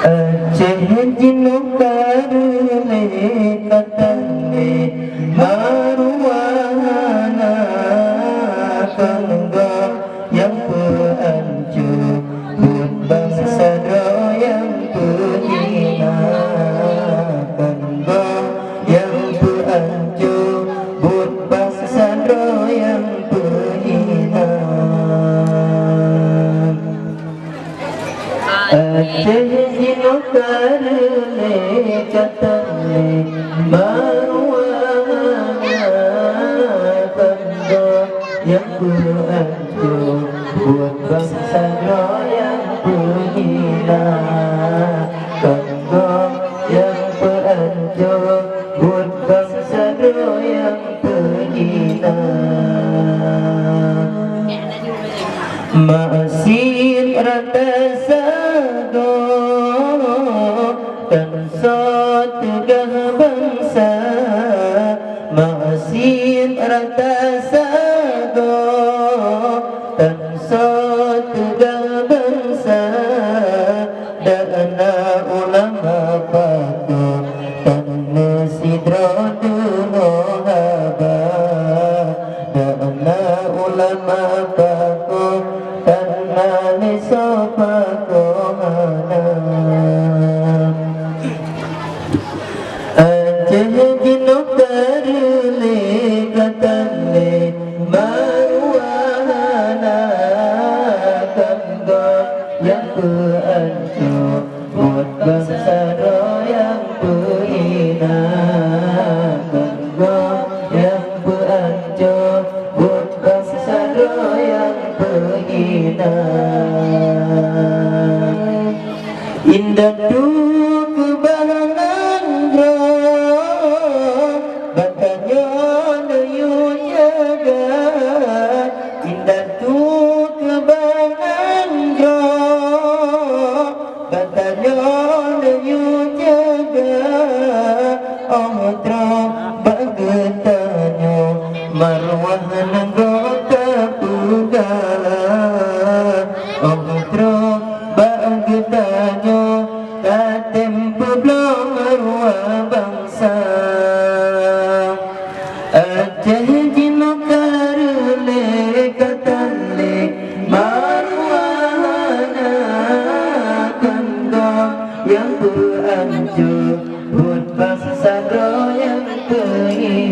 Aceh jinukar le katane maruana kanggo yang peancu buat bangsa yang penina kanggo yang peancu buat bangsa yang penina. Aceh jinukar le katane maruana kanggo yang peancu buat bangsa yang penghina kanggo yang peancu buat bangsa yang penghina. Masih rata sago dan tegah bangsa, masih rata sago dan tegah bangsa, dana ulama paku dan sidro dulu haba, dana ulama paku dan sopa kohana. Aceh jinukar le katane maruana kanggo yang peancu buat bangsa yang penghina kanggo yang peancu buat bangsa yang penghina. Indah tu kebahangan bro batanya nayu jaga. Indah tu kebahangan bro batanya nayu jaga. Oh tro bagetanyo marwah nanggota puga. Oh tro bagetanyo katempo belum marwah bangsa. Aceh jinukar le katane maruana kanggo yang peancu buat bangsa yang penghina.